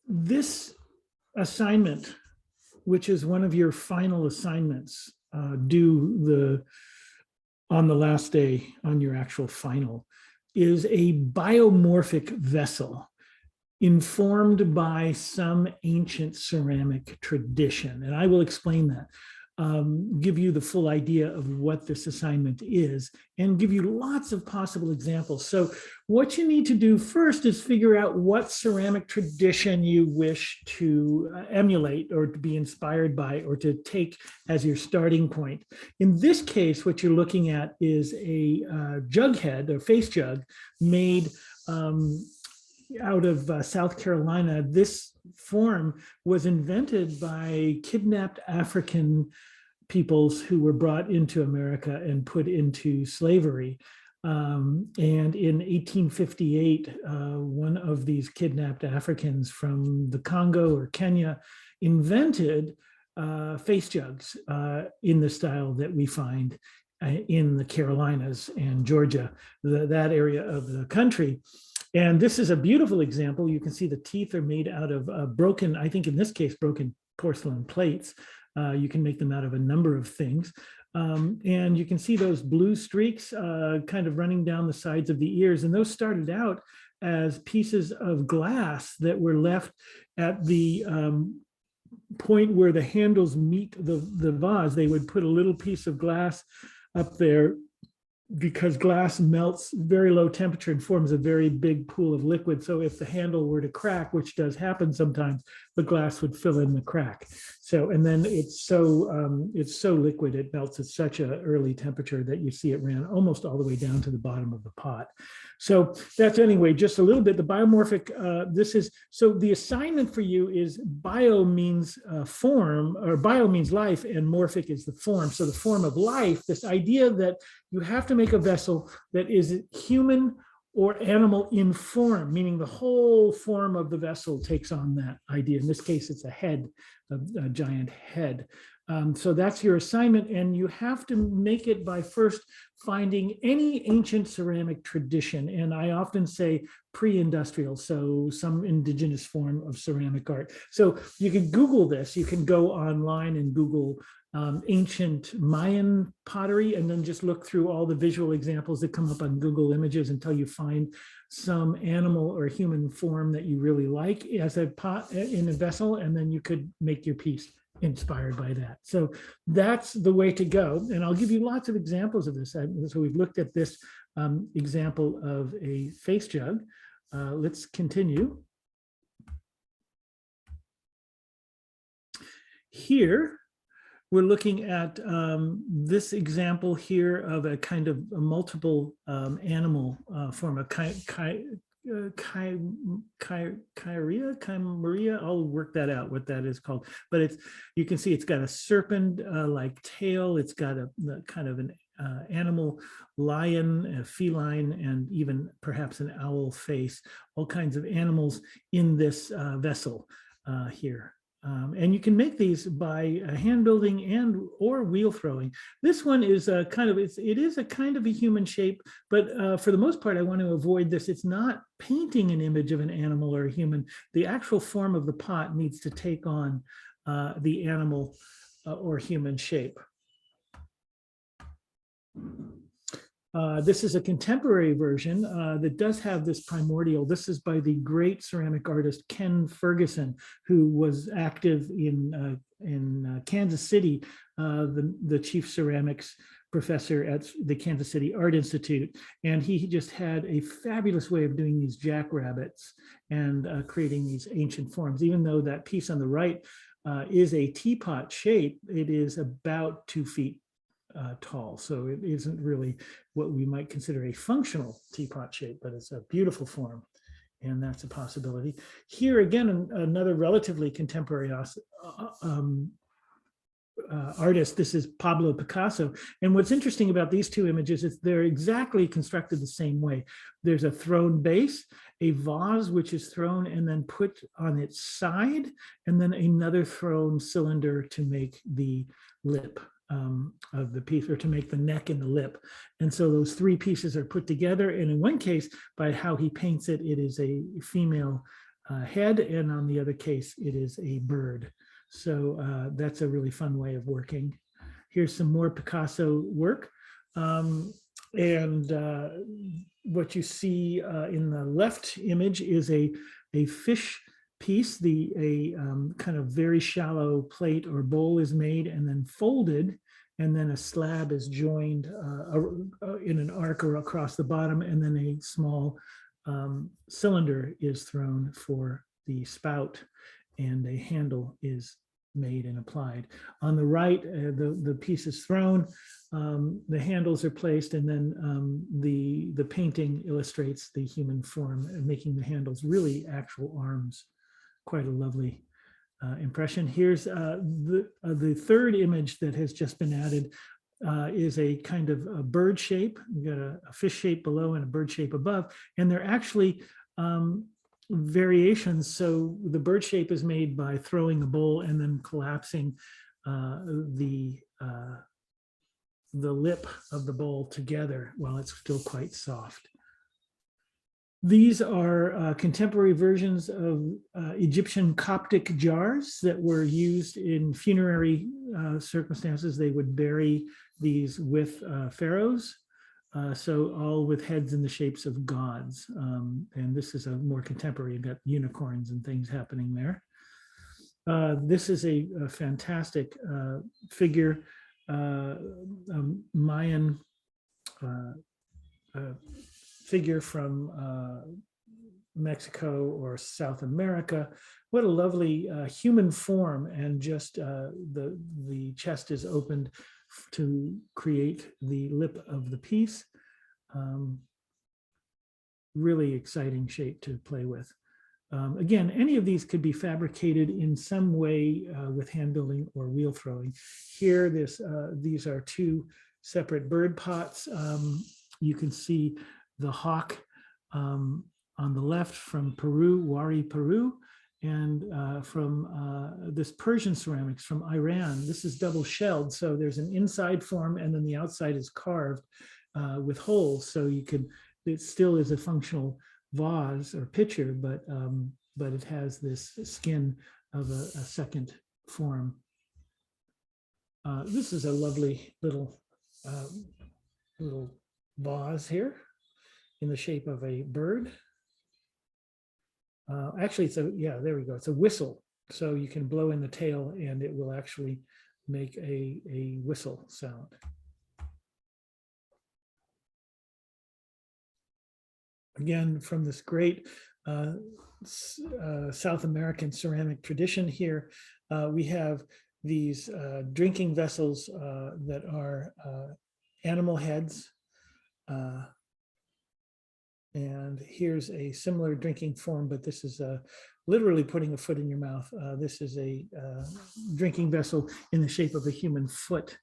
This assignment, which is one of your final assignments, due on the last day on your actual final, is a biomorphic vessel informed by some ancient ceramic tradition. And I will explain that, give you the full idea of what this assignment is, and give you lots of possible examples. So what you need to do first is figure out what ceramic tradition you wish to emulate or to be inspired by or to take as your starting point. In this case, what you're looking at is a jug head or face jug made out of South Carolina. This form was invented by kidnapped African peoples who were brought into America and put into slavery. And in 1858, one of these kidnapped Africans from the Congo or Kenya invented face jugs in the style that we find in the Carolinas and Georgia, that area of the country. And this is a beautiful example. You can see the teeth are made out of broken, I think in this case, broken porcelain plates. You can make them out of a number of things. And you can see those blue streaks kind of running down the sides of the ears. And those started out as pieces of glass that were left at the point where the handles meet the vase. They would put a little piece of glass up there because glass melts very low temperature and forms a very big pool of liquid. So if the handle were to crack, which does happen sometimes, the glass would fill in the crack. So, and then it's so liquid, it melts at such an early temperature that you see it ran almost all the way down to the bottom of the pot. So that's anyway, just a little bit, the biomorphic, so the assignment for you is bio means form, or bio means life, and morphic is the form. So the form of life, this idea that you have to make a vessel that is human or animal in form, meaning the whole form of the vessel takes on that idea. In this case, it's a head, a giant head. So that's your assignment, and you have to make it by first finding any ancient ceramic tradition. And I often say pre-industrial, so some indigenous form of ceramic art. So you can Google this. You can go online and Google ancient Mayan pottery, and then just look through all the visual examples that come up on Google Images until you find some animal or human form that you really like as a pot in a vessel, and then you could make your piece inspired by that. So that's the way to go. And I'll give you lots of examples of this. So we've looked at this example of a face jug. Let's continue. Here, we're looking at this example here of a kind of a multiple animal form of chimaria. I'll work that out, what that is called. But it's, you can see it's got a serpent like tail. It's got a kind of an animal, lion, a feline, and even perhaps an owl face. All kinds of animals in this vessel here. And you can make these by hand building and or wheel throwing. This one is a kind of, it is a kind of a human shape, but for the most part, I want to avoid this. It's not painting an image of an animal or a human. The actual form of the pot needs to take on the animal or human shape. This is a contemporary version that does have this primordial. This is by the great ceramic artist Ken Ferguson, who was active in Kansas City, the chief ceramics professor at the Kansas City Art Institute. And he just had a fabulous way of doing these jackrabbits and creating these ancient forms. Even though that piece on the right is a teapot shape, it is about 2 feet tall. So it isn't really what we might consider a functional teapot shape, but it's a beautiful form. And that's a possibility. Here again, another relatively contemporary artist. This is Pablo Picasso. And what's interesting about these two images is they're exactly constructed the same way. There's a thrown base, a vase which is thrown and then put on its side, and then another thrown cylinder to make the lip of the piece, or to make the neck and the lip. And so those 3 pieces are put together. And in one case, by how he paints it, it is a female head, and on the other case, it is a bird. So that's a really fun way of working. Here's some more Picasso work. And what you see in the left image is a fish piece. A kind of very shallow plate or bowl is made and then folded, and then a slab is joined in an arc or across the bottom, and then a small cylinder is thrown for the spout, and a handle is made and applied. On the right, the piece is thrown, the handles are placed, and then the painting illustrates the human form, making the handles really actual arms. Quite a lovely impression. Here's the third image that has just been added. Is a kind of a bird shape. We've got a fish shape below and a bird shape above, and they're actually variations. So the bird shape is made by throwing a bowl and then collapsing the lip of the bowl together while it's still quite soft. These are contemporary versions of Egyptian Coptic jars that were used in funerary circumstances. They would bury these with pharaohs, so all with heads in the shapes of gods. And this is a more contemporary, you've got unicorns and things happening there. This is a fantastic figure, Mayan figure from Mexico or South America. What a lovely human form, and just the chest is opened to create the lip of the piece. Really exciting shape to play with. Again, any of these could be fabricated in some way with hand building or wheel throwing. Here, these are two separate bird pots. You can see the hawk on the left from Peru, Wari, Peru, and from this Persian ceramics from Iran. This is double shelled, so there's an inside form and then the outside is carved with holes. So you can, it still is a functional vase or pitcher, but it has this skin of a second form. This is a lovely little vase here in the shape of a bird. Actually, it's a, yeah, there we go. It's a whistle. So you can blow in the tail and it will actually make a whistle sound. Again, from this great South American ceramic tradition here, we have these drinking vessels that are animal heads. And here's a similar drinking form, but this is literally putting a foot in your mouth. This is a drinking vessel in the shape of a human foot.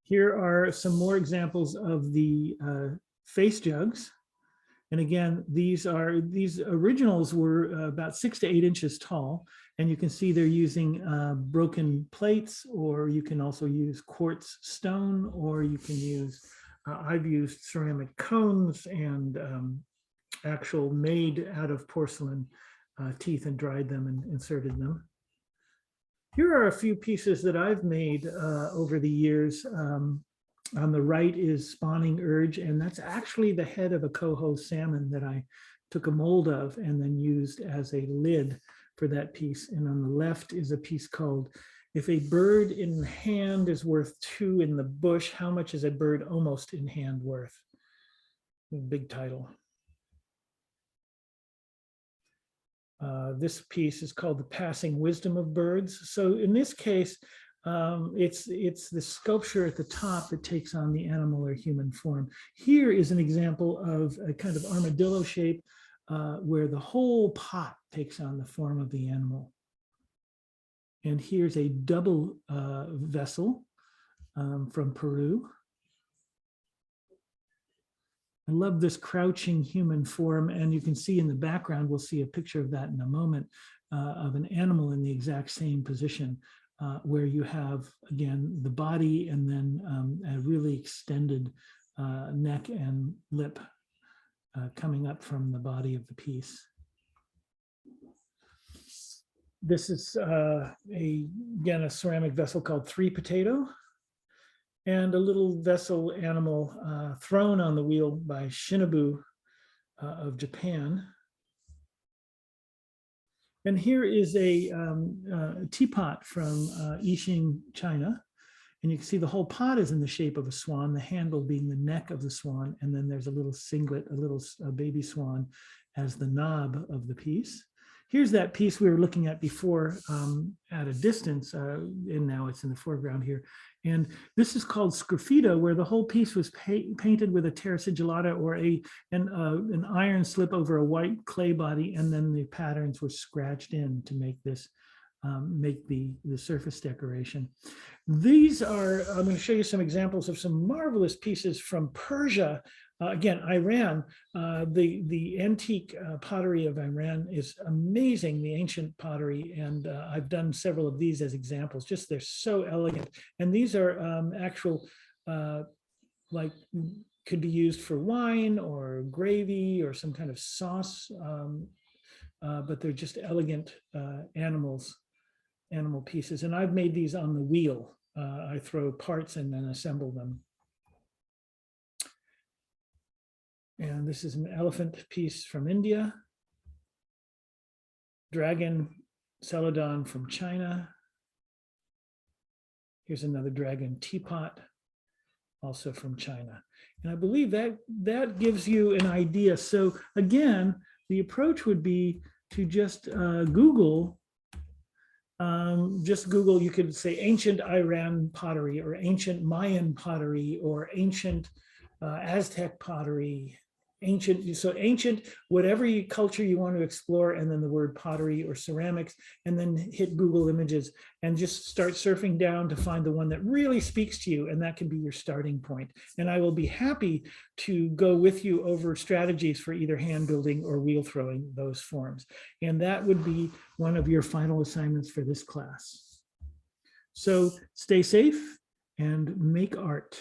Here are some more examples of the face jugs. And again, these originals were about 6 to 8 inches tall. And you can see they're using broken plates, or you can also use quartz stone, or you can use, I've used ceramic cones and actual made out of porcelain teeth and dried them and inserted them. Here are a few pieces that I've made over the years. On the right is Spawning Urge, and that's actually the head of a coho salmon that I took a mold of and then used as a lid for that piece. And on the left is a piece called If a Bird in Hand is Worth Two in the Bush, How Much is a Bird Almost in Hand Worth? Big title. This piece is called The Passing Wisdom of Birds. So in this case, it's the sculpture at the top that takes on the animal or human form. Here is an example of a kind of armadillo shape where the whole pot takes on the form of the animal. And here's a double vessel from Peru. I love this crouching human form, and you can see in the background, we'll see a picture of that in a moment, of an animal in the exact same position, where you have, again, the body and then a really extended neck and lip coming up from the body of the piece. This is again, a ceramic vessel called 3 Potato, and a little vessel animal thrown on the wheel by Shinobu of Japan. And here is a teapot from Yixing, China. And you can see the whole pot is in the shape of a swan, the handle being the neck of the swan. And then there's a little singlet, a little baby swan as the knob of the piece. Here's that piece we were looking at before at a distance, and now it's in the foreground here. And this is called sgraffito, where the whole piece was painted with a terra sigillata, or an iron slip over a white clay body, and then the patterns were scratched in to make this, make the surface decoration. These are, I'm going to show you some examples of some marvelous pieces from Persia. Again, Iran, the antique pottery of Iran is amazing, the ancient pottery, and I've done several of these as examples. Just they're so elegant, and these are actual, like, could be used for wine or gravy or some kind of sauce, but they're just elegant animal pieces. And I've made these on the wheel. I throw parts and then assemble them. And this is an elephant piece from India. Dragon celadon from China. Here's another dragon teapot, also from China. And I believe that gives you an idea. So again, the approach would be to just Google, you could say ancient Iran pottery, or ancient Mayan pottery, or ancient Aztec pottery, ancient, whatever culture you want to explore, and then the word pottery or ceramics, and then hit Google Images and just start surfing down to find the one that really speaks to you, and that can be your starting point. And I will be happy to go with you over strategies for either hand building or wheel throwing those forms. And that would be one of your final assignments for this class. So stay safe and make art.